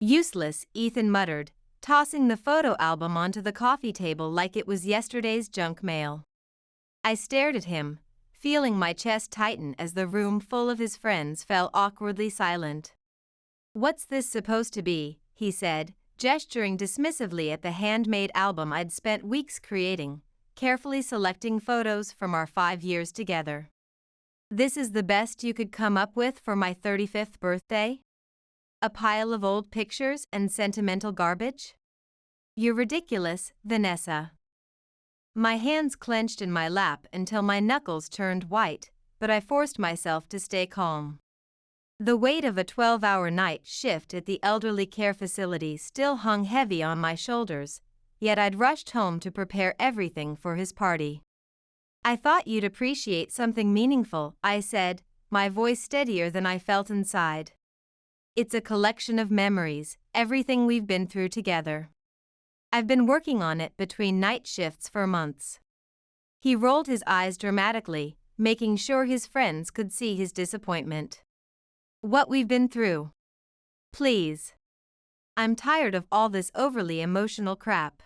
Useless, Ethan muttered, tossing the photo album onto the coffee table like it was yesterday's junk mail. I stared at him, feeling my chest tighten as the room full of his friends fell awkwardly silent. "What's this supposed to be?" he said, gesturing dismissively at the handmade album I'd spent weeks creating, carefully selecting photos from our 5 years together. "This is the best you could come up with for my 35th birthday? A pile of old pictures and sentimental garbage? You're ridiculous, Vanessa." My hands clenched in my lap until my knuckles turned white, but I forced myself to stay calm. The weight of a 12-hour night shift at the elderly care facility still hung heavy on my shoulders, yet I'd rushed home to prepare everything for his party. "I thought you'd appreciate something meaningful," I said, my voice steadier than I felt inside. "It's a collection of memories, everything we've been through together. I've been working on it between night shifts for months." He rolled his eyes dramatically, making sure his friends could see his disappointment. "What we've been through. Please. I'm tired of all this overly emotional crap.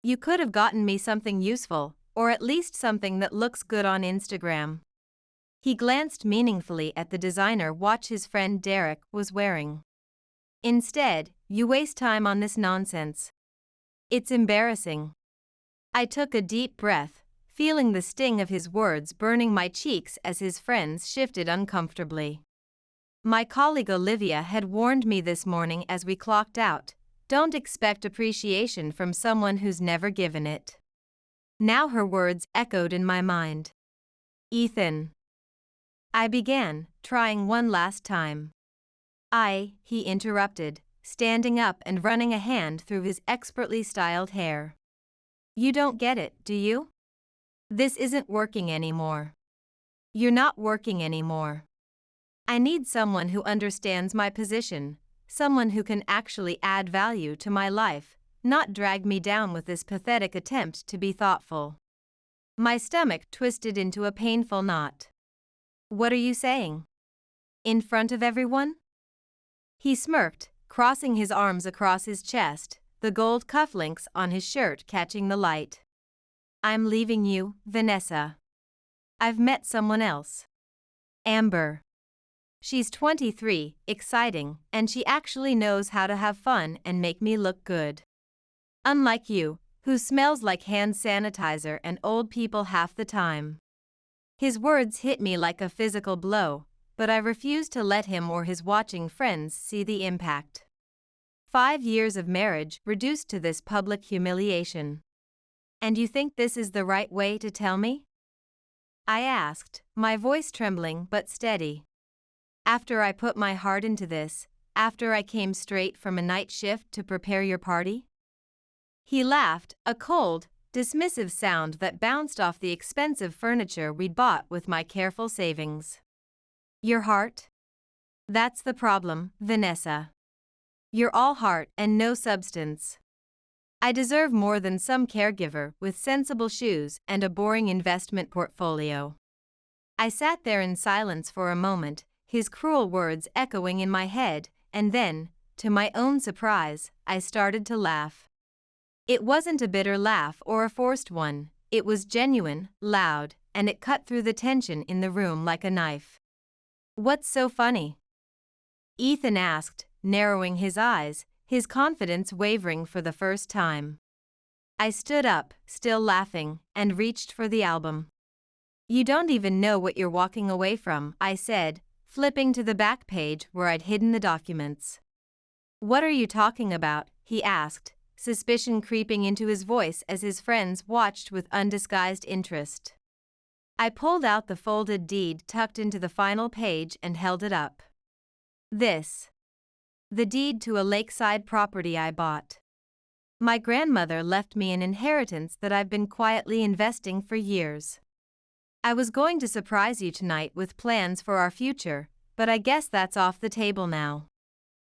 You could have gotten me something useful, or at least something that looks good on Instagram." He glanced meaningfully at the designer watch his friend Derek was wearing. "Instead, you waste time on this nonsense. It's embarrassing." I took a deep breath, feeling the sting of his words burning my cheeks as his friends shifted uncomfortably. My colleague Olivia had warned me this morning as we clocked out, "Don't expect appreciation from someone who's never given it." Now her words echoed in my mind. "Ethan," I began, trying one last time. He interrupted, standing up and running a hand through his expertly styled hair. "You don't get it, do you? This isn't working anymore. You're not working anymore. I need someone who understands my position, someone who can actually add value to my life, not drag me down with this pathetic attempt to be thoughtful." My stomach twisted into a painful knot. "What are you saying? In front of everyone?" He smirked, crossing his arms across his chest, the gold cufflinks on his shirt catching the light. "I'm leaving you, Vanessa. I've met someone else. Amber. She's 23, exciting, and she actually knows how to have fun and make me look good. Unlike you, who smells like hand sanitizer and old people half the time." His words hit me like a physical blow, but I refused to let him or his watching friends see the impact. 5 years of marriage reduced to this public humiliation. "And you think this is the right way to tell me?" I asked, my voice trembling but steady. "After I put my heart into this, after I came straight from a night shift to prepare your party?" He laughed, a cold, dismissive sound that bounced off the expensive furniture we'd bought with my careful savings. "Your heart? That's the problem, Vanessa. You're all heart and no substance. I deserve more than some caregiver with sensible shoes and a boring investment portfolio." I sat there in silence for a moment, his cruel words echoing in my head, and then, to my own surprise, I started to laugh. It wasn't a bitter laugh or a forced one, it was genuine, loud, and it cut through the tension in the room like a knife. "What's so funny?" Ethan asked, narrowing his eyes, his confidence wavering for the first time. I stood up, still laughing, and reached for the album. "You don't even know what you're walking away from," I said, flipping to the back page where I'd hidden the documents. "What are you talking about?" he asked, suspicion creeping into his voice as his friends watched with undisguised interest. I pulled out the folded deed tucked into the final page and held it up. "This. The deed to a lakeside property I bought. My grandmother left me an inheritance that I've been quietly investing for years. I was going to surprise you tonight with plans for our future, but I guess that's off the table now."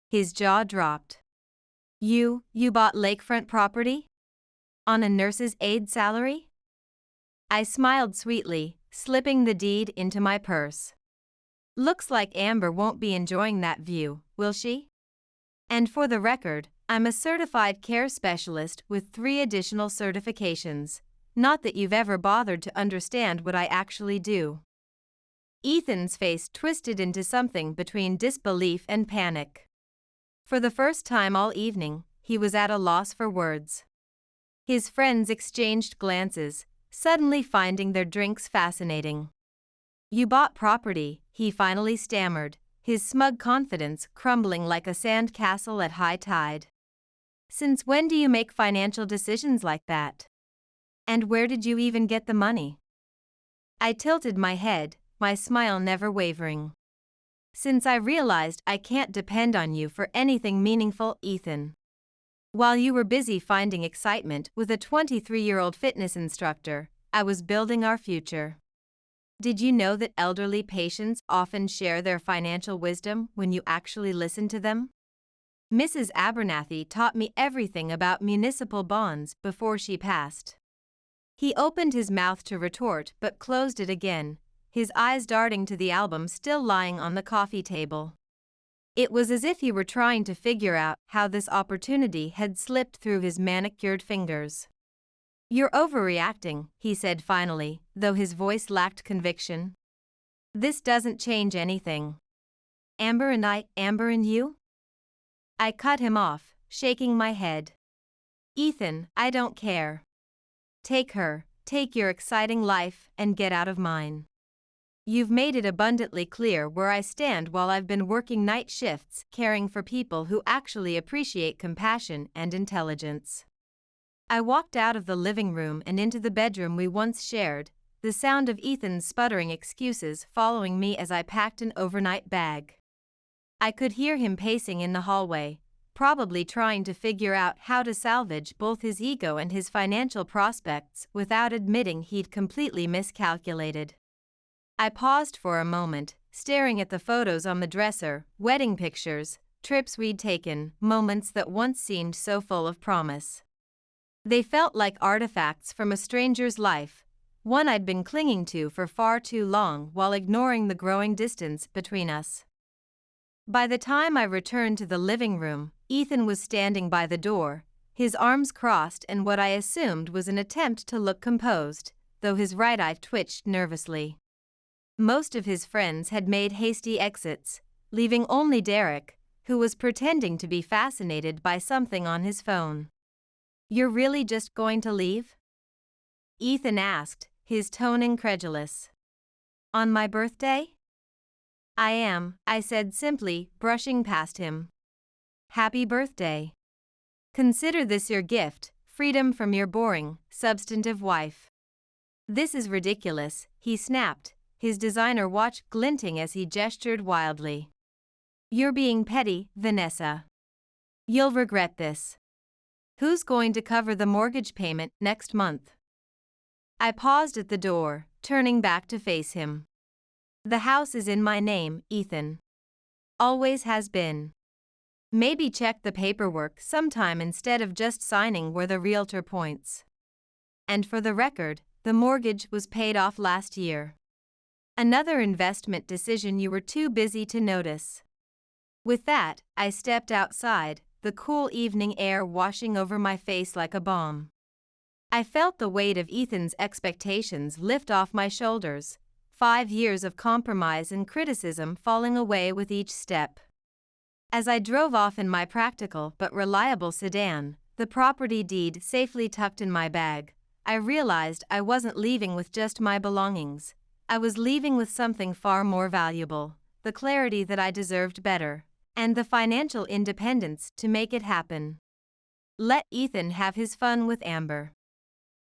His jaw dropped. You bought lakefront property? On a nurse's aide salary?" I smiled sweetly, slipping the deed into my purse. "Looks like Amber won't be enjoying that view, will she?" And for the record, I'm a certified care specialist with 3 additional certifications. Not that you've ever bothered to understand what I actually do. Ethan's face twisted into something between disbelief and panic. For the first time all evening, he was at a loss for words. His friends exchanged glances, suddenly finding their drinks fascinating. "You bought property," he finally stammered, his smug confidence crumbling like a sand castle at high tide. "Since when do you make financial decisions like that? And where did you even get the money?" I tilted my head, my smile never wavering. "Since I realized I can't depend on you for anything meaningful, Ethan. While you were busy finding excitement with a 23-year-old fitness instructor, I was building our future. Did you know that elderly patients often share their financial wisdom when you actually listen to them? Mrs. Abernathy taught me everything about municipal bonds before she passed." He opened his mouth to retort but closed it again, his eyes darting to the album still lying on the coffee table. It was as if he were trying to figure out how this opportunity had slipped through his manicured fingers. "You're overreacting," he said finally, though his voice lacked conviction. "This doesn't change anything. Amber and you?" I cut him off, shaking my head. "Ethan, I don't care. Take her, take your exciting life, and get out of mine. You've made it abundantly clear where I stand while I've been working night shifts caring for people who actually appreciate compassion and intelligence." I walked out of the living room and into the bedroom we once shared, the sound of Ethan's sputtering excuses following me as I packed an overnight bag. I could hear him pacing in the hallway, probably trying to figure out how to salvage both his ego and his financial prospects without admitting he'd completely miscalculated. I paused for a moment, staring at the photos on the dresser, wedding pictures, trips we'd taken, moments that once seemed so full of promise. They felt like artifacts from a stranger's life, one I'd been clinging to for far too long while ignoring the growing distance between us. By the time I returned to the living room, Ethan was standing by the door, his arms crossed in what I assumed was an attempt to look composed, though his right eye twitched nervously. Most of his friends had made hasty exits, leaving only Derek, who was pretending to be fascinated by something on his phone. "You're really just going to leave?" Ethan asked, his tone incredulous. "On my birthday?" "I am," I said simply, brushing past him. "Happy birthday. Consider this your gift, freedom from your boring, substantive wife." "This is ridiculous," he snapped, his designer watch glinting as he gestured wildly. "You're being petty, Vanessa. You'll regret this. Who's going to cover the mortgage payment next month?" I paused at the door, turning back to face him. "The house is in my name, Ethan. Always has been. Maybe check the paperwork sometime instead of just signing where the realtor points. And for the record, the mortgage was paid off last year. Another investment decision you were too busy to notice." With that, I stepped outside, the cool evening air washing over my face like a balm. I felt the weight of Ethan's expectations lift off my shoulders, 5 years of compromise and criticism falling away with each step. As I drove off in my practical but reliable sedan, the property deed safely tucked in my bag, I realized I wasn't leaving with just my belongings. I was leaving with something far more valuable, the clarity that I deserved better, and the financial independence to make it happen. Let Ethan have his fun with Amber.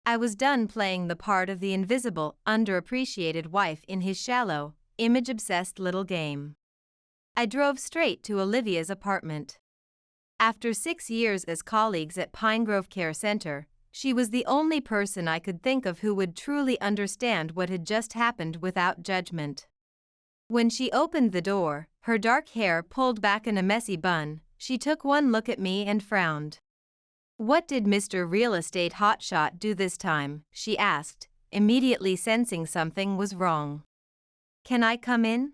I was done playing the part of the invisible, underappreciated wife in his shallow, image-obsessed little game. I drove straight to Olivia's apartment. After 6 years as colleagues at Pinegrove Care Center, she was the only person I could think of who would truly understand what had just happened without judgment. When she opened the door, her dark hair pulled back in a messy bun, she took one look at me and frowned. "What did Mr. Real Estate Hotshot do this time?" she asked, immediately sensing something was wrong. "Can I come in?"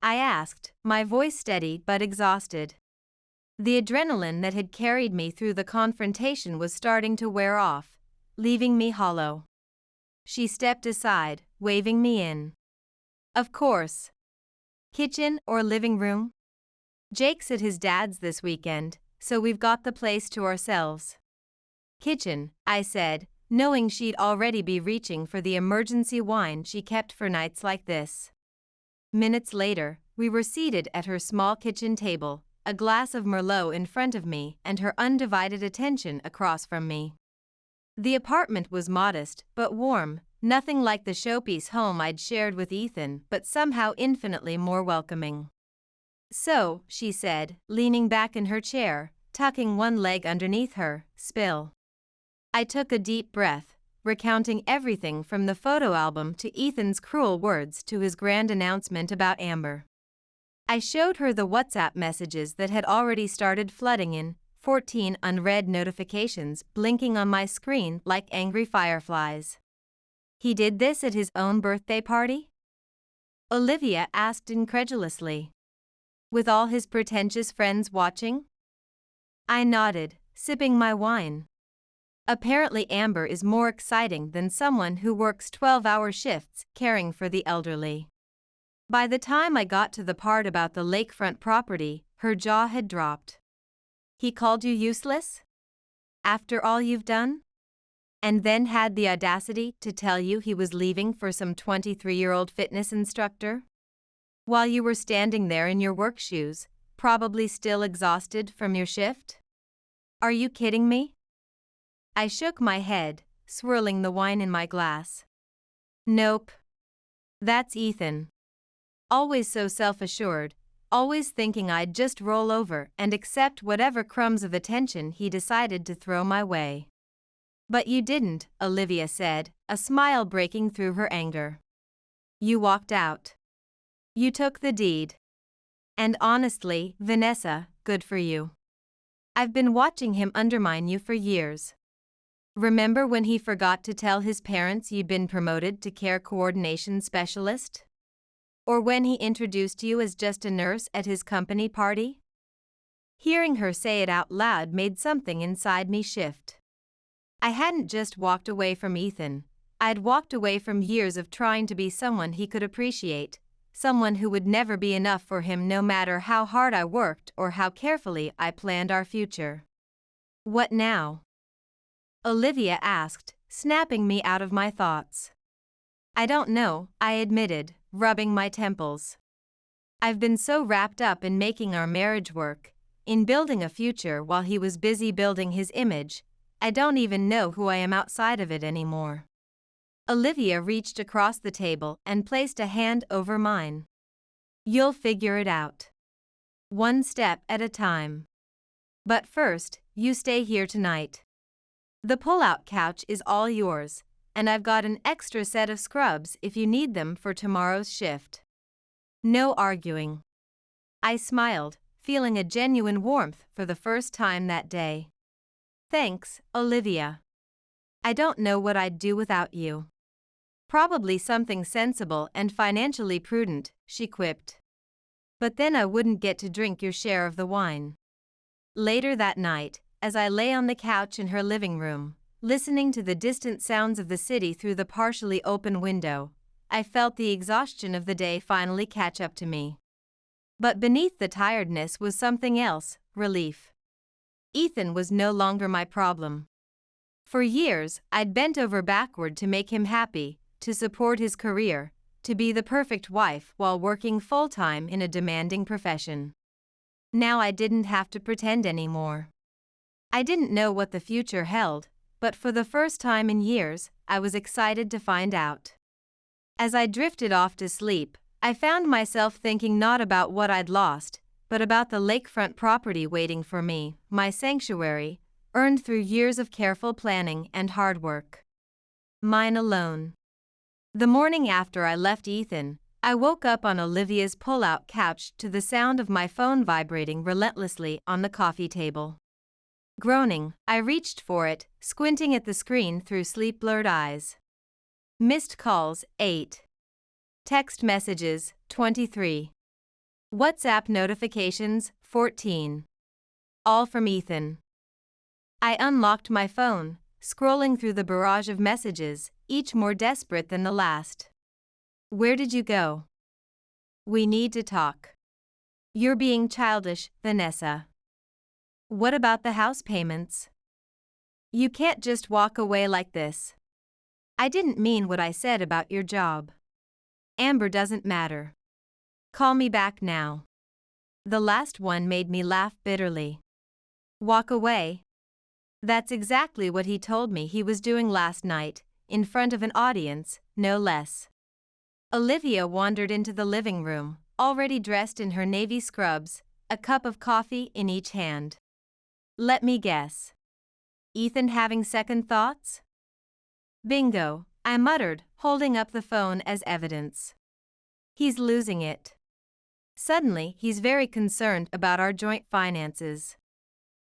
I asked, my voice steady but exhausted. The adrenaline that had carried me through the confrontation was starting to wear off, leaving me hollow. She stepped aside, waving me in. Of course. Kitchen or living room? Jake's at his dad's this weekend, so we've got the place to ourselves. Kitchen, I said, knowing she'd already be reaching for the emergency wine she kept for nights like this. Minutes later, we were seated at her small kitchen table, a glass of Merlot in front of me and her undivided attention across from me. The apartment was modest but warm, nothing like the showpiece home I'd shared with Ethan, but somehow infinitely more welcoming. So, she said, leaning back in her chair, tucking one leg underneath her, spill. I took a deep breath, recounting everything from the photo album to Ethan's cruel words to his grand announcement about Amber. I showed her the WhatsApp messages that had already started flooding in, 14 unread notifications blinking on my screen like angry fireflies. He did this at his own birthday party? Olivia asked incredulously. With all his pretentious friends watching? I nodded, sipping my wine. Apparently Amber is more exciting than someone who works 12-hour shifts caring for the elderly. By the time I got to the part about the lakefront property, her jaw had dropped. He called you useless? After all you've done? And then had the audacity to tell you he was leaving for some 23-year-old fitness instructor? While you were standing there in your work shoes, probably still exhausted from your shift? Are you kidding me? I shook my head, swirling the wine in my glass. Nope. That's Ethan. Always so self-assured, always thinking I'd just roll over and accept whatever crumbs of attention he decided to throw my way. But you didn't, Olivia said, a smile breaking through her anger. You walked out. You took the deed. And honestly, Vanessa, good for you. I've been watching him undermine you for years. Remember when he forgot to tell his parents you'd been promoted to care coordination specialist? Or when he introduced you as just a nurse at his company party? Hearing her say it out loud made something inside me shift. I hadn't just walked away from Ethan, I'd walked away from years of trying to be someone he could appreciate, someone who would never be enough for him no matter how hard I worked or how carefully I planned our future. What now? Olivia asked, snapping me out of my thoughts. I don't know, I admitted, rubbing my temples. I've been so wrapped up in making our marriage work, in building a future while he was busy building his image, I don't even know who I am outside of it anymore. Olivia reached across the table and placed a hand over mine. You'll figure it out. One step at a time. But first, you stay here tonight. The pull-out couch is all yours, and I've got an extra set of scrubs if you need them for tomorrow's shift. No arguing. I smiled, feeling a genuine warmth for the first time that day. Thanks, Olivia. I don't know what I'd do without you. Probably something sensible and financially prudent, she quipped. But then I wouldn't get to drink your share of the wine. Later that night, as I lay on the couch in her living room, listening to the distant sounds of the city through the partially open window, I felt the exhaustion of the day finally catch up to me. But beneath the tiredness was something else, relief. Ethan was no longer my problem. For years, I'd bent over backward to make him happy, to support his career, to be the perfect wife while working full-time in a demanding profession. Now I didn't have to pretend anymore. I didn't know what the future held, but for the first time in years, I was excited to find out. As I drifted off to sleep, I found myself thinking not about what I'd lost, but about the lakefront property waiting for me, my sanctuary, earned through years of careful planning and hard work. Mine alone. The morning after I left Ethan, I woke up on Olivia's pull-out couch to the sound of my phone vibrating relentlessly on the coffee table. Groaning, I reached for it, squinting at the screen through sleep-blurred eyes. Missed calls, 8. Text messages, 23. WhatsApp notifications, 14. All from Ethan. I unlocked my phone, scrolling through the barrage of messages, each more desperate than the last. Where did you go? We need to talk. You're being childish, Vanessa. What about the house payments? You can't just walk away like this. I didn't mean what I said about your job. Amber doesn't matter. Call me back now. The last one made me laugh bitterly. Walk away? That's exactly what he told me he was doing last night, in front of an audience, no less. Olivia wandered into the living room, already dressed in her navy scrubs, a cup of coffee in each hand. Let me guess. Ethan having second thoughts? Bingo, I muttered, holding up the phone as evidence. He's losing it. Suddenly, he's very concerned about our joint finances.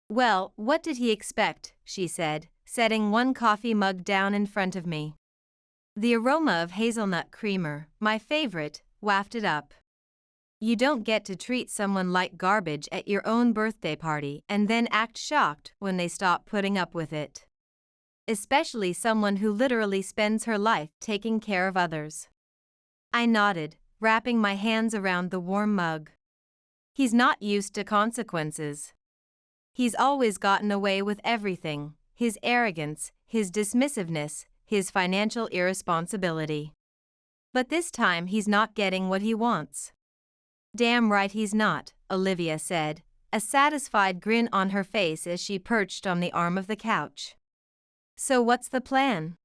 Well, what did he expect, she said, setting one coffee mug down in front of me. The aroma of hazelnut creamer, my favorite, wafted up. You don't get to treat someone like garbage at your own birthday party and then act shocked when they stop putting up with it. Especially someone who literally spends her life taking care of others. I nodded, wrapping my hands around the warm mug. He's not used to consequences. He's always gotten away with everything, his arrogance, his dismissiveness, his financial irresponsibility. But this time he's not getting what he wants. Damn right he's not, Olivia said, a satisfied grin on her face as she perched on the arm of the couch. So what's the plan?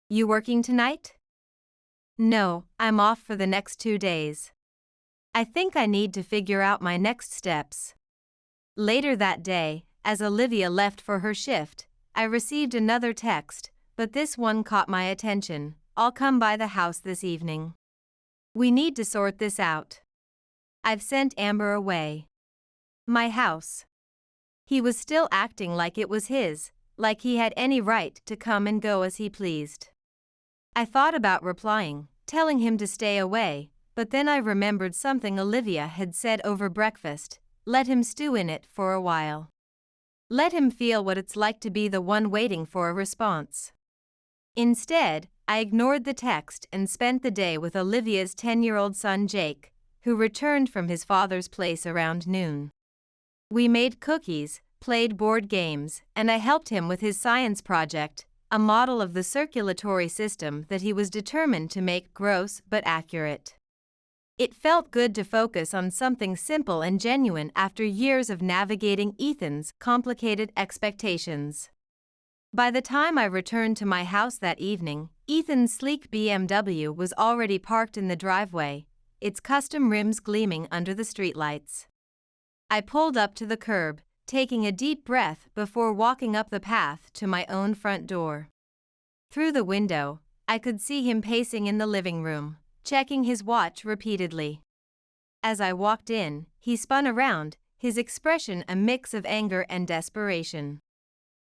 You working tonight? No, I'm off for the next 2 days. I think I need to figure out my next steps. Later that day, as Olivia left for her shift, I received another text, but this one caught my attention. I'll come by the house this evening. We need to sort this out. I've sent Amber away. My house. He was still acting like it was his, like he had any right to come and go as he pleased. I thought about replying, telling him to stay away, but then I remembered something Olivia had said over breakfast. Let him stew in it for a while. Let him feel what it's like to be the one waiting for a response. Instead, I ignored the text and spent the day with Olivia's 10-year-old son Jake, who returned from his father's place around noon. We made cookies, played board games, and I helped him with his science project, a model of the circulatory system that he was determined to make gross but accurate. It felt good to focus on something simple and genuine after years of navigating Ethan's complicated expectations. By the time I returned to my house that evening, Ethan's sleek BMW was already parked in the driveway, its custom rims gleaming under the streetlights. I pulled up to the curb, taking a deep breath before walking up the path to my own front door. Through the window, I could see him pacing in the living room, checking his watch repeatedly. As I walked in, he spun around, his expression a mix of anger and desperation.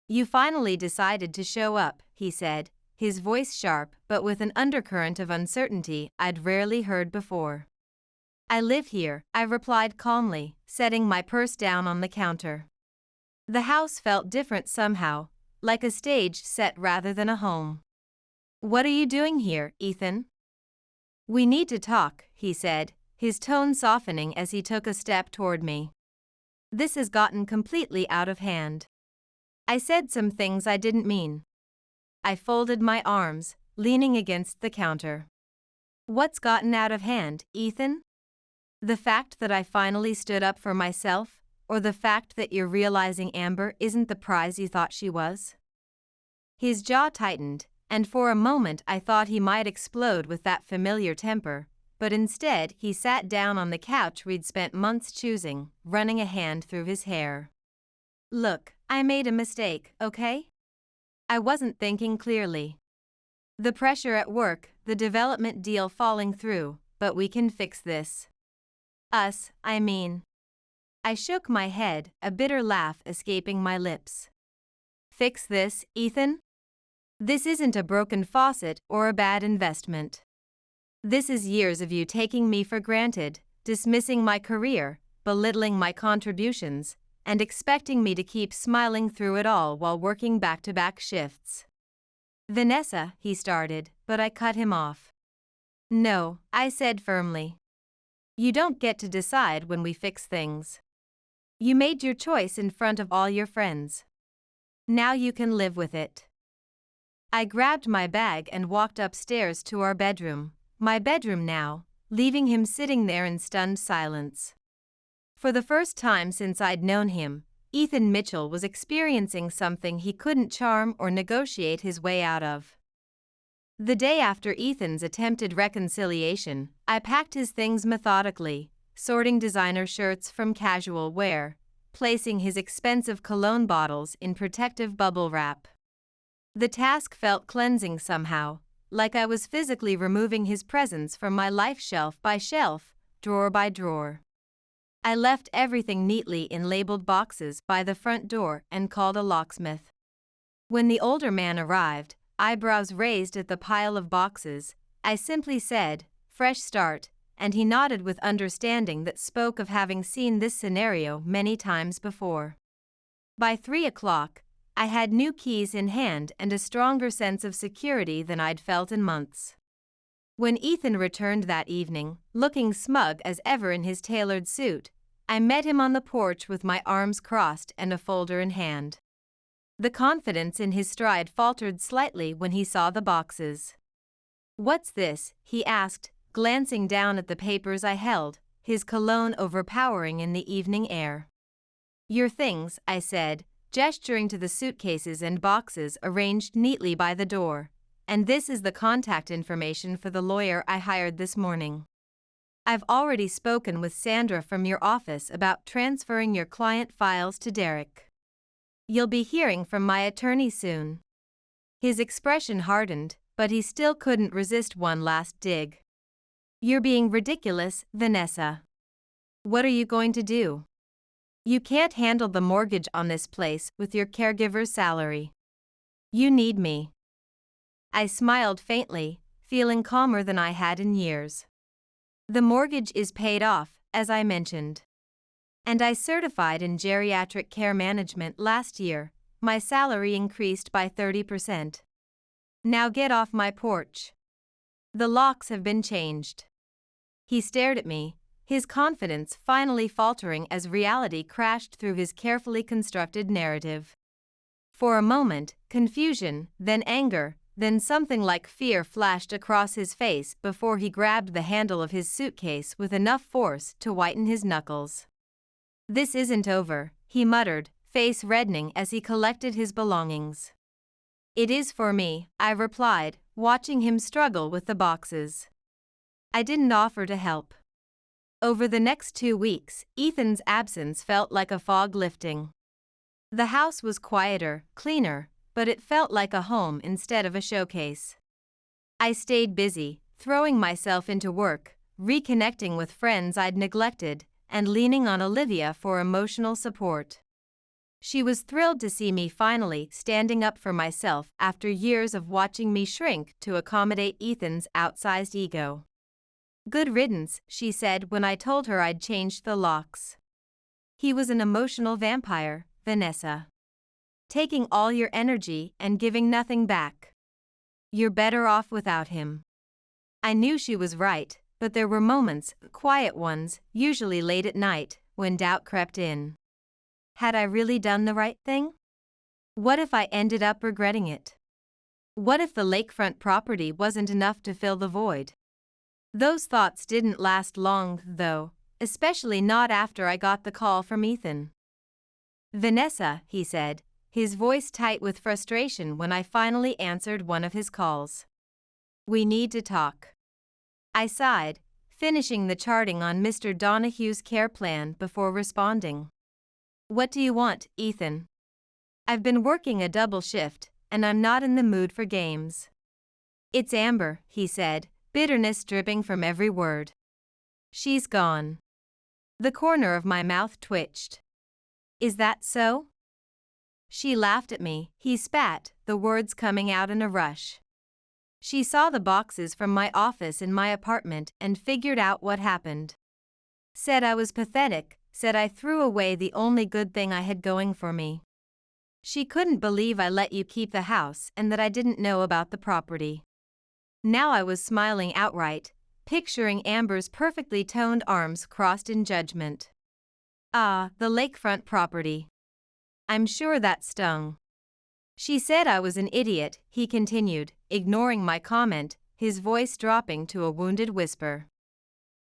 You finally decided to show up, he said, his voice sharp but with an undercurrent of uncertainty I'd rarely heard before. I live here, I replied calmly, setting my purse down on the counter. The house felt different somehow, like a stage set rather than a home. What are you doing here, Ethan? We need to talk, he said, his tone softening as he took a step toward me. This has gotten completely out of hand. I said some things I didn't mean. I folded my arms, leaning against the counter. What's gotten out of hand, Ethan? The fact that I finally stood up for myself, or the fact that you're realizing Amber isn't the prize you thought she was? His jaw tightened, and for a moment I thought he might explode with that familiar temper, but instead he sat down on the couch we'd spent months choosing, running a hand through his hair. Look, I made a mistake, okay? I wasn't thinking clearly. The pressure at work, the development deal falling through, but we can fix this. Us, I mean. I shook my head, a bitter laugh escaping my lips. Fix this, Ethan? This isn't a broken faucet or a bad investment. This is years of you taking me for granted, dismissing my career, belittling my contributions, and expecting me to keep smiling through it all while working back-to-back shifts. "Vanessa," he started, but I cut him off. "No," I said firmly. "You don't get to decide when we fix things. You made your choice in front of all your friends. Now you can live with it." I grabbed my bag and walked upstairs to our bedroom, my bedroom now, leaving him sitting there in stunned silence. For the first time since I'd known him, Ethan Mitchell was experiencing something he couldn't charm or negotiate his way out of. The day after Ethan's attempted reconciliation, I packed his things methodically, sorting designer shirts from casual wear, placing his expensive cologne bottles in protective bubble wrap. The task felt cleansing somehow, like I was physically removing his presence from my life shelf by shelf, drawer by drawer. I left everything neatly in labeled boxes by the front door and called a locksmith. When the older man arrived, eyebrows raised at the pile of boxes, I simply said, "Fresh start," and he nodded with understanding that spoke of having seen this scenario many times before. By 3 o'clock, I had new keys in hand and a stronger sense of security than I'd felt in months. When Ethan returned that evening, looking smug as ever in his tailored suit, I met him on the porch with my arms crossed and a folder in hand. The confidence in his stride faltered slightly when he saw the boxes. "What's this?" he asked, glancing down at the papers I held, his cologne overpowering in the evening air. "Your things," I said, gesturing to the suitcases and boxes arranged neatly by the door, "and this is the contact information for the lawyer I hired this morning. I've already spoken with Sandra from your office about transferring your client files to Derek. You'll be hearing from my attorney soon." His expression hardened, but he still couldn't resist one last dig. "You're being ridiculous, Vanessa. What are you going to do? You can't handle the mortgage on this place with your caregiver's salary. You need me." I smiled faintly, feeling calmer than I had in years. The mortgage is paid off, as I mentioned. And I certified in geriatric care management last year. My salary increased by 30%. Now get off my porch. The locks have been changed." He stared at me, his confidence finally faltering as reality crashed through his carefully constructed narrative. For a moment, confusion, then anger, then something like fear flashed across his face before he grabbed the handle of his suitcase with enough force to whiten his knuckles. "This isn't over," he muttered, face reddening as he collected his belongings. "It is for me," I replied, watching him struggle with the boxes. I didn't offer to help. Over the next 2 weeks, Ethan's absence felt like a fog lifting. The house was quieter, cleaner, but it felt like a home instead of a showcase. I stayed busy, throwing myself into work, reconnecting with friends I'd neglected, and leaning on Olivia for emotional support. She was thrilled to see me finally standing up for myself after years of watching me shrink to accommodate Ethan's outsized ego. "Good riddance," she said when I told her I'd changed the locks. "He was an emotional vampire, Vanessa. Taking all your energy and giving nothing back. You're better off without him." I knew she was right, but there were moments, quiet ones, usually late at night, when doubt crept in. Had I really done the right thing? What if I ended up regretting it? What if the lakefront property wasn't enough to fill the void? Those thoughts didn't last long, though, especially not after I got the call from Ethan. "Vanessa," he said, his voice tight with frustration when I finally answered one of his calls. "We need to talk." I sighed, finishing the charting on Mr. Donahue's care plan before responding. "What do you want, Ethan? I've been working a double shift, and I'm not in the mood for games." "It's Amber," he said, bitterness dripping from every word. "She's gone." The corner of my mouth twitched. "Is that so?" She laughed at me, he spat, the words coming out in a rush. "She saw the boxes from my office in my apartment and figured out what happened. Said I was pathetic, said I threw away the only good thing I had going for me. She couldn't believe I let you keep the house and that I didn't know about the property. Now I was smiling outright, picturing Amber's perfectly toned arms crossed in judgment. Ah, the lakefront property. I'm sure that stung. She said I was an idiot, he continued, ignoring my comment, his voice dropping to a wounded whisper.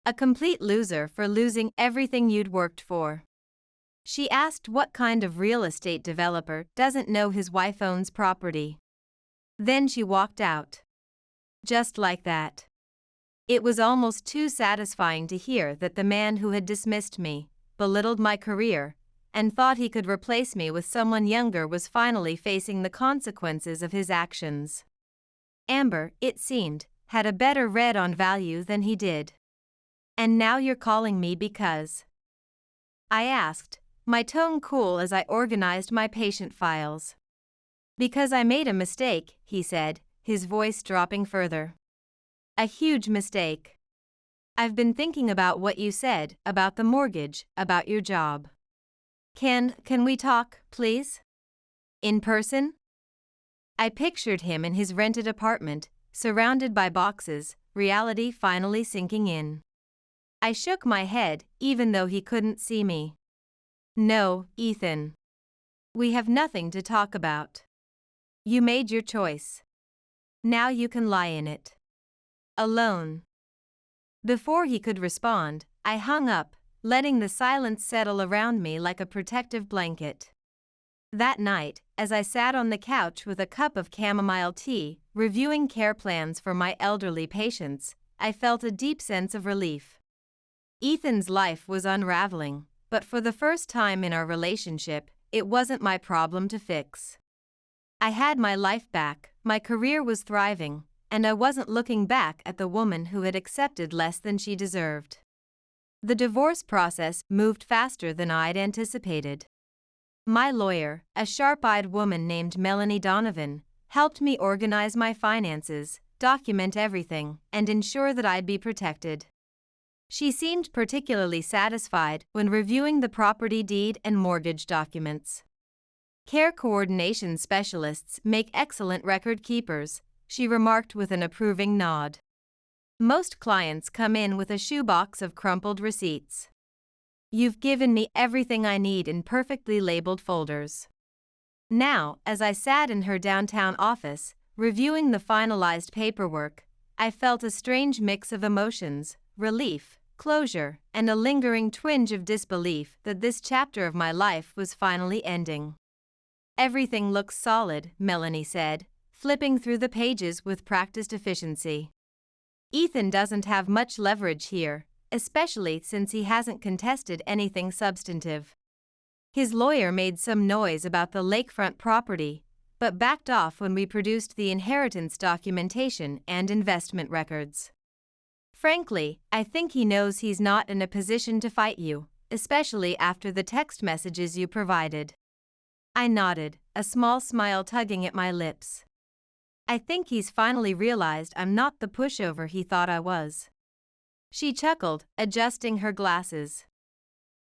A complete loser for losing everything you'd worked for. She asked what kind of real estate developer doesn't know his wife owns property. Then she walked out. Just like that. It was almost too satisfying to hear that the man who had dismissed me, belittled my career, and thought he could replace me with someone younger was finally facing the consequences of his actions. Amber, it seemed, had a better read on value than he did. And now you're calling me because? I asked, my tone cool as I organized my patient files. Because I made a mistake, he said, his voice dropping further. A huge mistake. I've been thinking about what you said, about the mortgage, about your job. Can we talk, please? In person? I pictured him in his rented apartment, surrounded by boxes, reality finally sinking in. I shook my head, even though he couldn't see me. No, Ethan. We have nothing to talk about. You made your choice. Now you can lie in it. Alone. Before he could respond, I hung up, letting the silence settle around me like a protective blanket. That night, as I sat on the couch with a cup of chamomile tea, reviewing care plans for my elderly patients, I felt a deep sense of relief. Ethan's life was unraveling, but for the first time in our relationship, it wasn't my problem to fix. I had my life back, my career was thriving, and I wasn't looking back at the woman who had accepted less than she deserved. The divorce process moved faster than I'd anticipated. My lawyer, a sharp-eyed woman named Melanie Donovan, helped me organize my finances, document everything, and ensure that I'd be protected. She seemed particularly satisfied when reviewing the property deed and mortgage documents. Care coordination specialists make excellent record keepers, she remarked with an approving nod. Most clients come in with a shoebox of crumpled receipts. You've given me everything I need in perfectly labeled folders. Now, as I sat in her downtown office, reviewing the finalized paperwork, I felt a strange mix of emotions, relief, closure, and a lingering twinge of disbelief that this chapter of my life was finally ending. Everything looks solid, Melanie said, flipping through the pages with practiced efficiency. Ethan doesn't have much leverage here, especially since he hasn't contested anything substantive. His lawyer made some noise about the lakefront property, but backed off when we produced the inheritance documentation and investment records. Frankly, I think he knows he's not in a position to fight you, especially after the text messages you provided. I nodded, a small smile tugging at my lips. I think he's finally realized I'm not the pushover he thought I was. She chuckled, adjusting her glasses.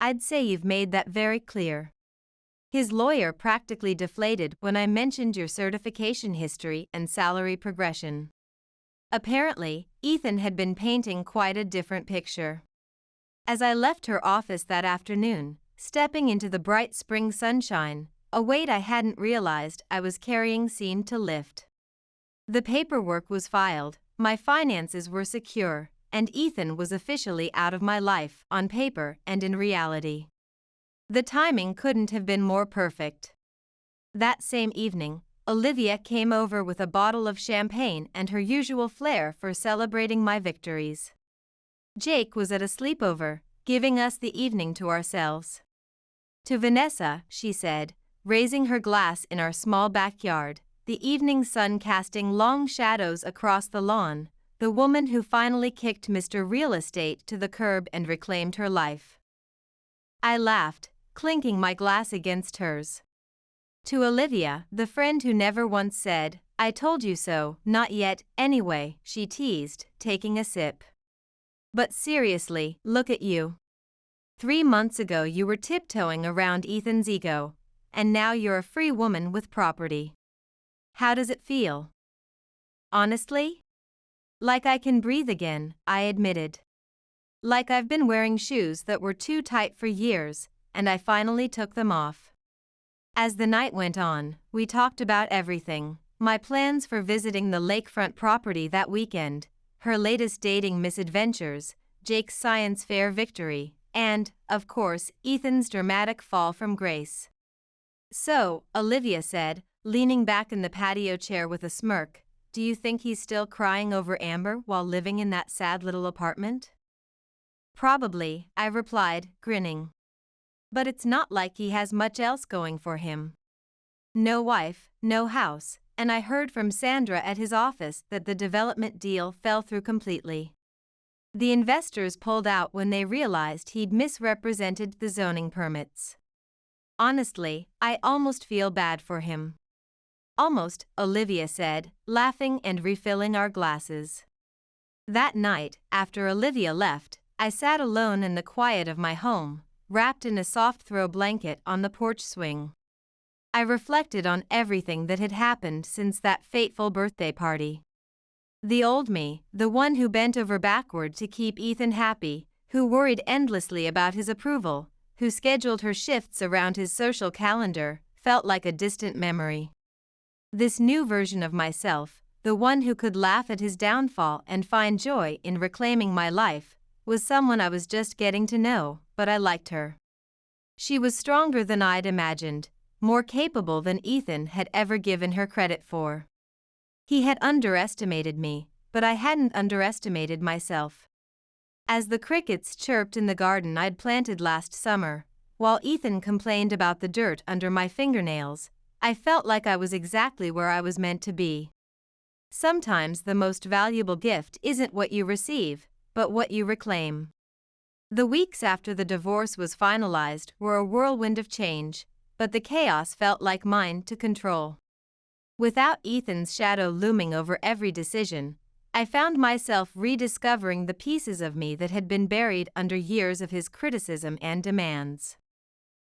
I'd say you've made that very clear. His lawyer practically deflated when I mentioned your certification history and salary progression. Apparently, Ethan had been painting quite a different picture. As I left her office that afternoon, stepping into the bright spring sunshine, a weight I hadn't realized I was carrying seemed to lift. The paperwork was filed, my finances were secure, and Ethan was officially out of my life, on paper and in reality. The timing couldn't have been more perfect. That same evening, Olivia came over with a bottle of champagne and her usual flair for celebrating my victories. Jake was at a sleepover, giving us the evening to ourselves. To Vanessa, she said, raising her glass in our small backyard, the evening sun casting long shadows across the lawn, the woman who finally kicked Mr. Real Estate to the curb and reclaimed her life. I laughed, clinking my glass against hers. To Olivia, the friend who never once said, "I told you so," "Not yet, anyway," she teased, taking a sip. But seriously, look at you. 3 months ago you were tiptoeing around Ethan's ego, and now you're a free woman with property. How does it feel? Honestly? Like I can breathe again, I admitted. Like I've been wearing shoes that were too tight for years, and I finally took them off. As the night went on, we talked about everything: my plans for visiting the lakefront property that weekend, her latest dating misadventures, Jake's science fair victory, and, of course, Ethan's dramatic fall from grace. "So," Olivia said, leaning back in the patio chair with a smirk, "do you think he's still crying over Amber while living in that sad little apartment?" "Probably," I replied, grinning. "But it's not like he has much else going for him. No wife, no house, and I heard from Sandra at his office that the development deal fell through completely. The investors pulled out when they realized he'd misrepresented the zoning permits. Honestly, I almost feel bad for him." "Almost," Olivia said, laughing and refilling our glasses. That night, after Olivia left, I sat alone in the quiet of my home, wrapped in a soft throw blanket on the porch swing. I reflected on everything that had happened since that fateful birthday party. The old me, the one who bent over backward to keep Ethan happy, who worried endlessly about his approval, who scheduled her shifts around his social calendar, felt like a distant memory. This new version of myself, the one who could laugh at his downfall and find joy in reclaiming my life, was someone I was just getting to know, but I liked her. She was stronger than I'd imagined, more capable than Ethan had ever given her credit for. He had underestimated me, but I hadn't underestimated myself. As the crickets chirped in the garden I'd planted last summer, while Ethan complained about the dirt under my fingernails, I felt like I was exactly where I was meant to be. Sometimes the most valuable gift isn't what you receive, but what you reclaim. The weeks after the divorce was finalized were a whirlwind of change, but the chaos felt like mine to control. Without Ethan's shadow looming over every decision, I found myself rediscovering the pieces of me that had been buried under years of his criticism and demands.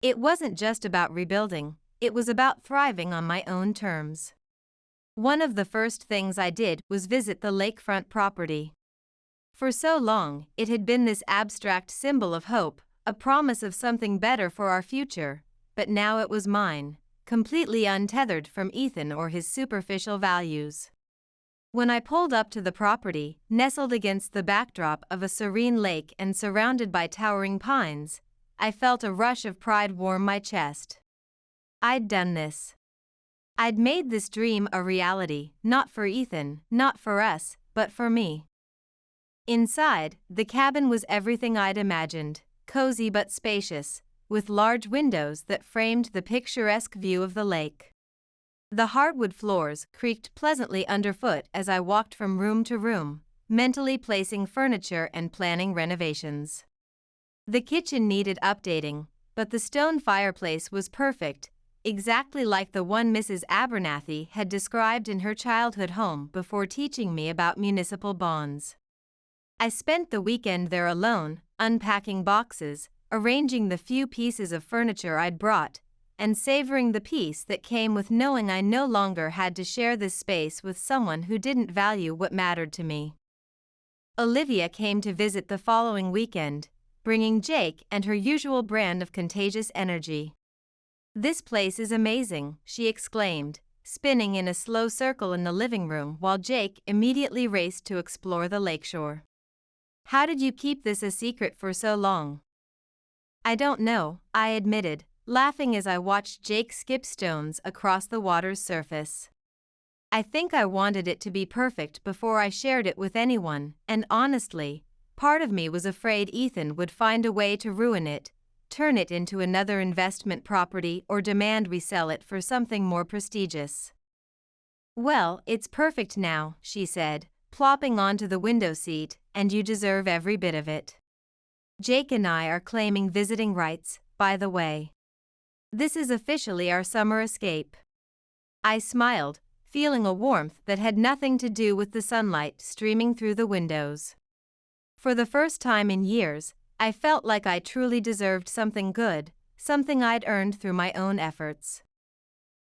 It wasn't just about rebuilding, it was about thriving on my own terms. One of the first things I did was visit the lakefront property. For so long, it had been this abstract symbol of hope, a promise of something better for our future, but now it was mine, completely untethered from Ethan or his superficial values. When I pulled up to the property, nestled against the backdrop of a serene lake and surrounded by towering pines, I felt a rush of pride warm my chest. I'd done this. I'd made this dream a reality, not for Ethan, not for us, but for me. Inside, the cabin was everything I'd imagined, cozy but spacious, with large windows that framed the picturesque view of the lake. The hardwood floors creaked pleasantly underfoot as I walked from room to room, mentally placing furniture and planning renovations. The kitchen needed updating, but the stone fireplace was perfect, exactly like the one Mrs. Abernathy had described in her childhood home before teaching me about municipal bonds. I spent the weekend there alone, unpacking boxes, arranging the few pieces of furniture I'd brought, and savoring the peace that came with knowing I no longer had to share this space with someone who didn't value what mattered to me. Olivia came to visit the following weekend, bringing Jake and her usual brand of contagious energy. "This place is amazing," she exclaimed, spinning in a slow circle in the living room while Jake immediately raced to explore the lakeshore. "How did you keep this a secret for so long?" "I don't know," I admitted, laughing as I watched Jake skip stones across the water's surface. "I think I wanted it to be perfect before I shared it with anyone, and honestly, part of me was afraid Ethan would find a way to ruin it, turn it into another investment property or demand we sell it for something more prestigious." "Well, it's perfect now," she said, plopping onto the window seat, "and you deserve every bit of it. Jake and I are claiming visiting rights, by the way. This is officially our summer escape." I smiled, feeling a warmth that had nothing to do with the sunlight streaming through the windows. For the first time in years, I felt like I truly deserved something good, something I'd earned through my own efforts.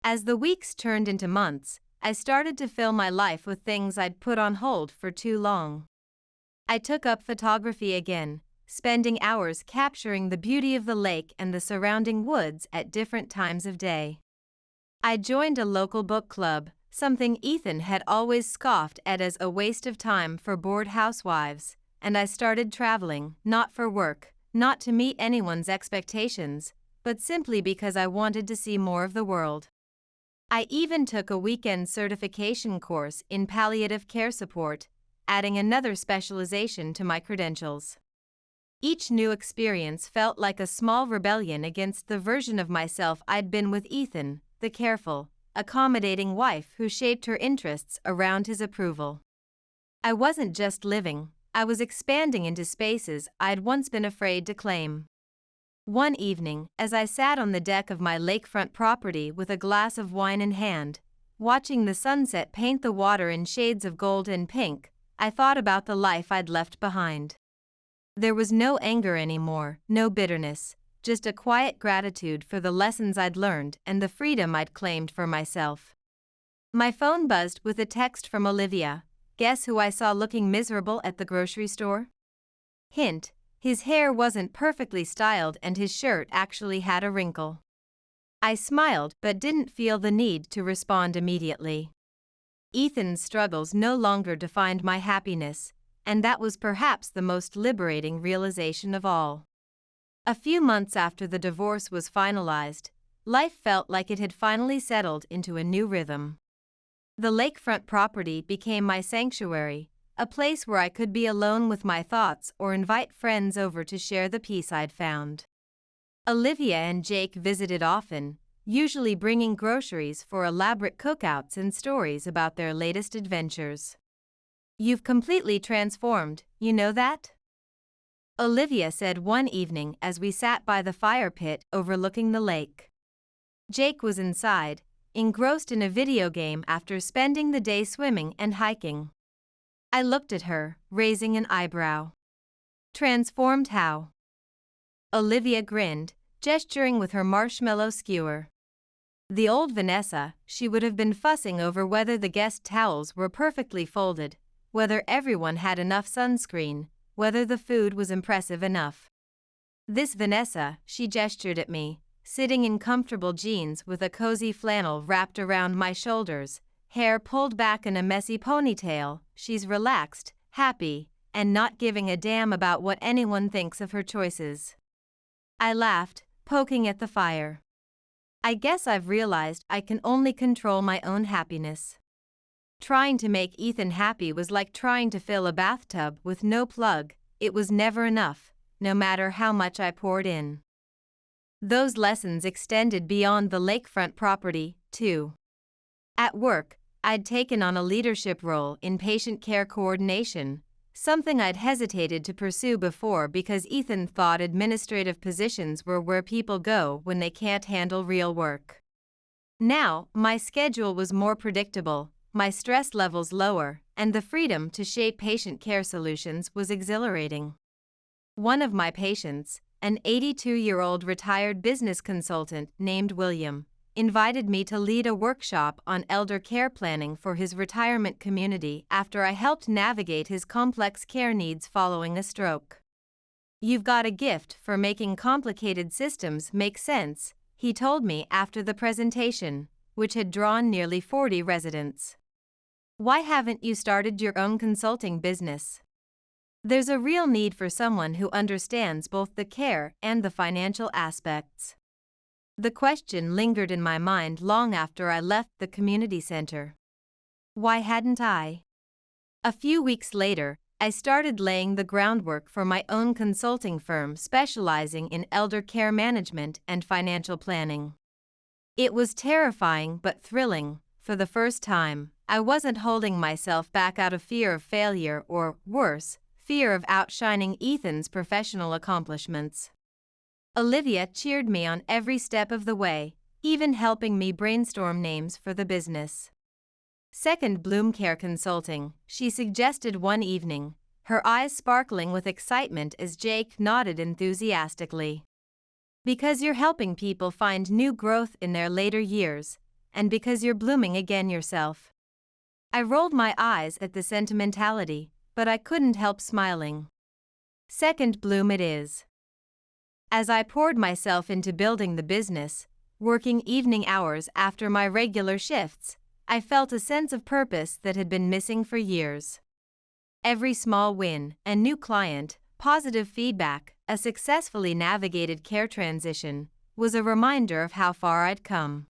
As the weeks turned into months, I started to fill my life with things I'd put on hold for too long. I took up photography again, spending hours capturing the beauty of the lake and the surrounding woods at different times of day. I joined a local book club, something Ethan had always scoffed at as a waste of time for bored housewives, and I started traveling, not for work, not to meet anyone's expectations, but simply because I wanted to see more of the world. I even took a weekend certification course in palliative care support, adding another specialization to my credentials. Each new experience felt like a small rebellion against the version of myself I'd been with Ethan, the careful, accommodating wife who shaped her interests around his approval. I wasn't just living, I was expanding into spaces I'd once been afraid to claim. One evening, as I sat on the deck of my lakefront property with a glass of wine in hand, watching the sunset paint the water in shades of gold and pink, I thought about the life I'd left behind. There was no anger anymore, no bitterness, just a quiet gratitude for the lessons I'd learned and the freedom I'd claimed for myself. My phone buzzed with a text from Olivia. Guess who I saw looking miserable at the grocery store? Hint, his hair wasn't perfectly styled and his shirt actually had a wrinkle. I smiled but didn't feel the need to respond immediately. Ethan's struggles no longer defined my happiness, and that was perhaps the most liberating realization of all. A few months after the divorce was finalized, life felt like it had finally settled into a new rhythm. The lakefront property became my sanctuary, a place where I could be alone with my thoughts or invite friends over to share the peace I'd found. Olivia and Jake visited often, usually bringing groceries for elaborate cookouts and stories about their latest adventures. "You've completely transformed, you know that?" Olivia said one evening as we sat by the fire pit overlooking the lake. Jake was inside, engrossed in a video game after spending the day swimming and hiking. I looked at her, raising an eyebrow. "Transformed how?" Olivia grinned, gesturing with her marshmallow skewer. The old Vanessa, she would have been fussing over whether the guest towels were perfectly folded, whether everyone had enough sunscreen, whether the food was impressive enough. This Vanessa, she gestured at me, sitting in comfortable jeans with a cozy flannel wrapped around my shoulders, hair pulled back in a messy ponytail, she's relaxed, happy, and not giving a damn about what anyone thinks of her choices. I laughed, poking at the fire. I guess I've realized I can only control my own happiness. Trying to make Ethan happy was like trying to fill a bathtub with no plug, it was never enough, no matter how much I poured in. Those lessons extended beyond the lakefront property, too. At work, I'd taken on a leadership role in patient care coordination, something I'd hesitated to pursue before because Ethan thought administrative positions were where people go when they can't handle real work. Now, my schedule was more predictable, my stress levels lower, and the freedom to shape patient care solutions was exhilarating. One of my patients, an 82-year-old retired business consultant named William, invited me to lead a workshop on elder care planning for his retirement community after I helped navigate his complex care needs following a stroke. "You've got a gift for making complicated systems make sense," he told me after the presentation, which had drawn nearly 40 residents. "Why haven't you started your own consulting business? There's a real need for someone who understands both the care and the financial aspects." The question lingered in my mind long after I left the community center. Why hadn't I? A few weeks later, I started laying the groundwork for my own consulting firm specializing in elder care management and financial planning. It was terrifying but thrilling. For the first time, I wasn't holding myself back out of fear of failure or, worse, fear of outshining Ethan's professional accomplishments. Olivia cheered me on every step of the way, even helping me brainstorm names for the business. Second Bloom Care Consulting, she suggested one evening, her eyes sparkling with excitement as Jake nodded enthusiastically. Because you're helping people find new growth in their later years, and because you're blooming again yourself. I rolled my eyes at the sentimentality, but I couldn't help smiling. Second bloom it is. As I poured myself into building the business, working evening hours after my regular shifts, I felt a sense of purpose that had been missing for years. Every small win, a new client, positive feedback, a successfully navigated care transition, was a reminder of how far I'd come.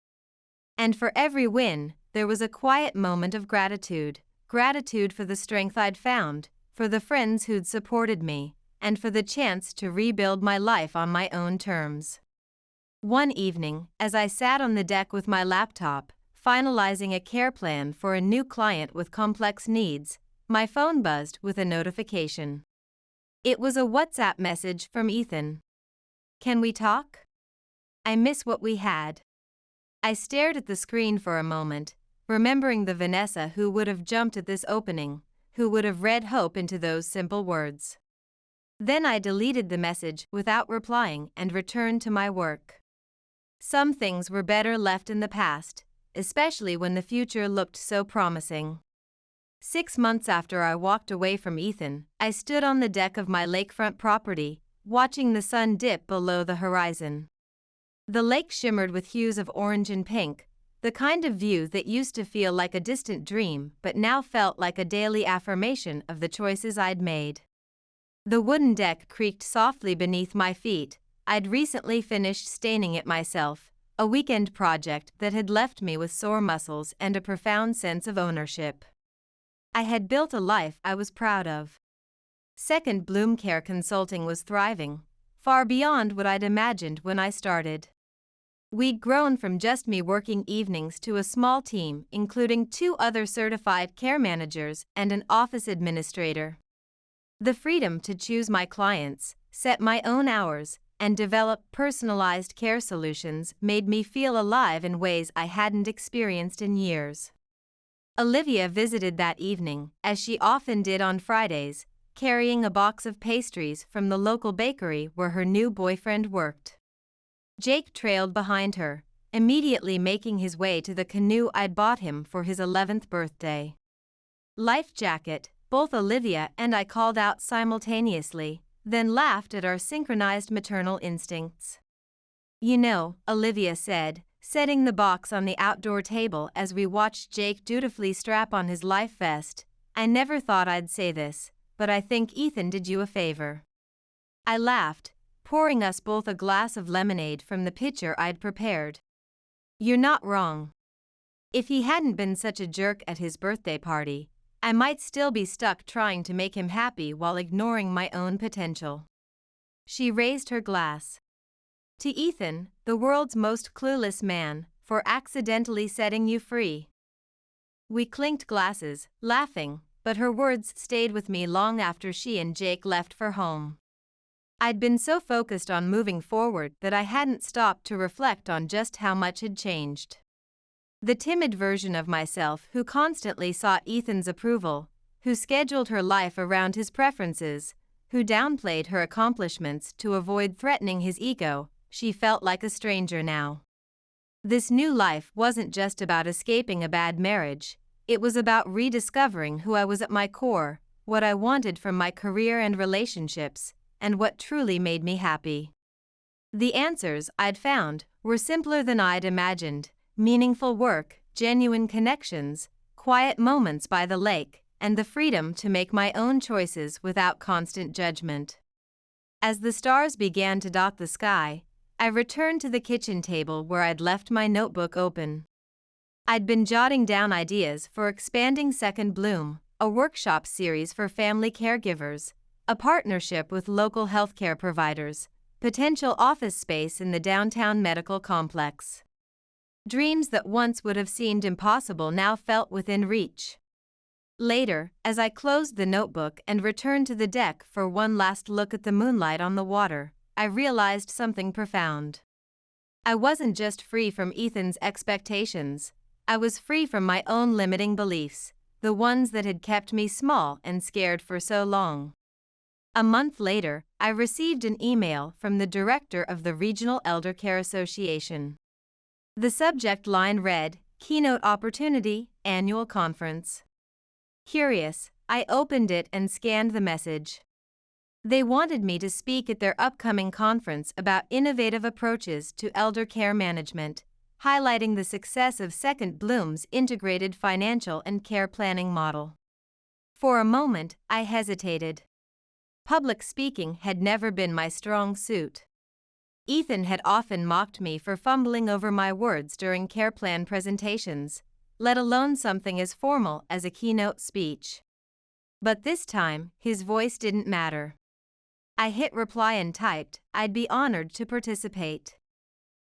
And for every win, there was a quiet moment of gratitude for the strength I'd found, for the friends who'd supported me, and for the chance to rebuild my life on my own terms. One evening, as I sat on the deck with my laptop, finalizing a care plan for a new client with complex needs, my phone buzzed with a notification. It was a WhatsApp message from Ethan. "Can we talk? I miss what we had." I stared at the screen for a moment, remembering the Vanessa who would have jumped at this opening, who would have read hope into those simple words. Then I deleted the message without replying and returned to my work. Some things were better left in the past, especially when the future looked so promising. 6 months after I walked away from Ethan, I stood on the deck of my lakefront property, watching the sun dip below the horizon. The lake shimmered with hues of orange and pink, the kind of view that used to feel like a distant dream but now felt like a daily affirmation of the choices I'd made. The wooden deck creaked softly beneath my feet. I'd recently finished staining it myself, a weekend project that had left me with sore muscles and a profound sense of ownership. I had built a life I was proud of. Second Bloom Care Consulting was thriving, far beyond what I'd imagined when I started. We'd grown from just me working evenings to a small team, including 2 other certified care managers and an office administrator. The freedom to choose my clients, set my own hours, and develop personalized care solutions made me feel alive in ways I hadn't experienced in years. Olivia visited that evening, as she often did on Fridays, carrying a box of pastries from the local bakery where her new boyfriend worked. Jake trailed behind her, immediately making his way to the canoe I'd bought him for his 11th birthday. "Life jacket," both Olivia and I called out simultaneously, then laughed at our synchronized maternal instincts. "You know," Olivia said, setting the box on the outdoor table as we watched Jake dutifully strap on his life vest, "I never thought I'd say this, but I think Ethan did you a favor." I laughed, pouring us both a glass of lemonade from the pitcher I'd prepared. "You're not wrong. If he hadn't been such a jerk at his birthday party, I might still be stuck trying to make him happy while ignoring my own potential." She raised her glass. "To Ethan, the world's most clueless man, for accidentally setting you free." We clinked glasses, laughing, but her words stayed with me long after she and Jake left for home. I'd been so focused on moving forward that I hadn't stopped to reflect on just how much had changed. The timid version of myself who constantly sought Ethan's approval, who scheduled her life around his preferences, who downplayed her accomplishments to avoid threatening his ego, she felt like a stranger now. This new life wasn't just about escaping a bad marriage, it was about rediscovering who I was at my core, what I wanted from my career and relationships, and what truly made me happy. The answers I'd found were simpler than I'd imagined: meaningful work, genuine connections, quiet moments by the lake, and the freedom to make my own choices without constant judgment. As the stars began to dot the sky, I returned to the kitchen table where I'd left my notebook open. I'd been jotting down ideas for expanding Second Bloom, a workshop series for family caregivers, a partnership with local healthcare providers, potential office space in the downtown medical complex. Dreams that once would have seemed impossible now felt within reach. Later, as I closed the notebook and returned to the deck for one last look at the moonlight on the water, I realized something profound. I wasn't just free from Ethan's expectations, I was free from my own limiting beliefs, the ones that had kept me small and scared for so long. A month later, I received an email from the director of the Regional Elder Care Association. The subject line read, "Keynote Opportunity, Annual Conference." Curious, I opened it and scanned the message. They wanted me to speak at their upcoming conference about innovative approaches to elder care management, highlighting the success of Second Bloom's integrated financial and care planning model. For a moment, I hesitated. Public speaking had never been my strong suit. Ethan had often mocked me for fumbling over my words during care plan presentations, let alone something as formal as a keynote speech. But this time, his voice didn't matter. I hit reply and typed, "I'd be honored to participate.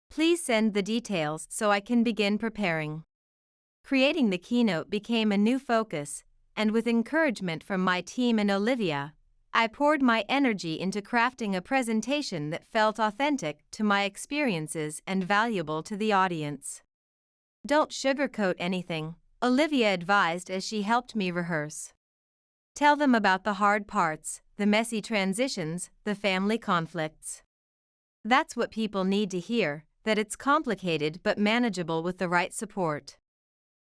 Please send the details so I can begin preparing." Creating the keynote became a new focus, and with encouragement from my team and Olivia, I poured my energy into crafting a presentation that felt authentic to my experiences and valuable to the audience. "Don't sugarcoat anything," Olivia advised as she helped me rehearse. "Tell them about the hard parts, the messy transitions, the family conflicts. That's what people need to hear, that it's complicated but manageable with the right support."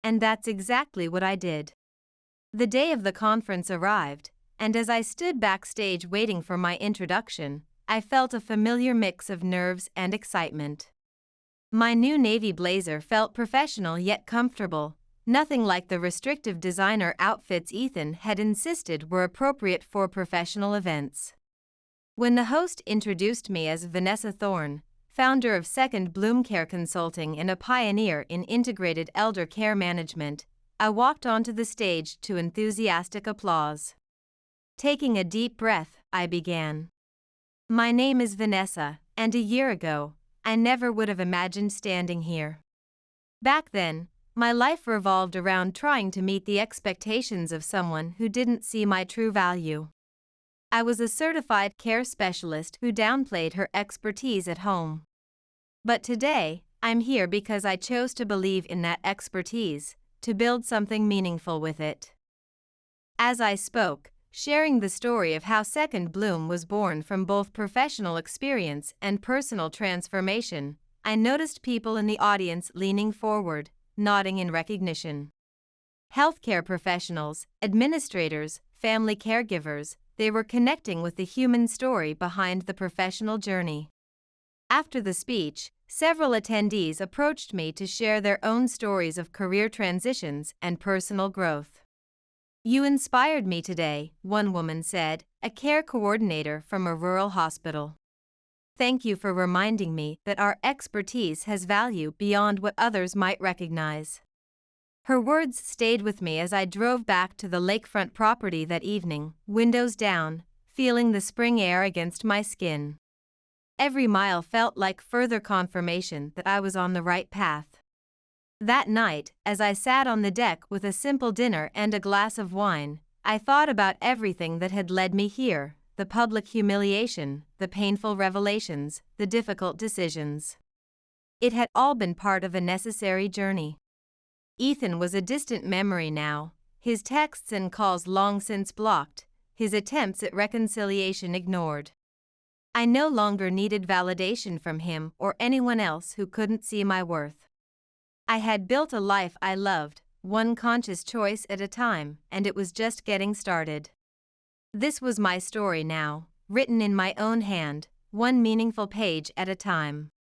And that's exactly what I did. The day of the conference arrived, and as I stood backstage waiting for my introduction, I felt a familiar mix of nerves and excitement. My new navy blazer felt professional yet comfortable, nothing like the restrictive designer outfits Ethan had insisted were appropriate for professional events. When the host introduced me as Vanessa Thorne, founder of Second Bloom Care Consulting and a pioneer in integrated elder care management, I walked onto the stage to enthusiastic applause. Taking a deep breath, I began. "My name is Vanessa, and a year ago, I never would have imagined standing here. Back then, my life revolved around trying to meet the expectations of someone who didn't see my true value. I was a certified care specialist who downplayed her expertise at home. But today, I'm here because I chose to believe in that expertise, to build something meaningful with it." As I spoke, sharing the story of how Second Bloom was born from both professional experience and personal transformation, I noticed people in the audience leaning forward, nodding in recognition. Healthcare professionals, administrators, family caregivers, they were connecting with the human story behind the professional journey. After the speech, several attendees approached me to share their own stories of career transitions and personal growth. "You inspired me today," one woman said, a care coordinator from a rural hospital. "Thank you for reminding me that our expertise has value beyond what others might recognize." Her words stayed with me as I drove back to the lakefront property that evening, windows down, feeling the spring air against my skin. Every mile felt like further confirmation that I was on the right path. That night, as I sat on the deck with a simple dinner and a glass of wine, I thought about everything that had led me here, the public humiliation, the painful revelations, the difficult decisions. It had all been part of a necessary journey. Ethan was a distant memory now, his texts and calls long since blocked, his attempts at reconciliation ignored. I no longer needed validation from him or anyone else who couldn't see my worth. I had built a life I loved, one conscious choice at a time, and it was just getting started. This was my story now, written in my own hand, one meaningful page at a time.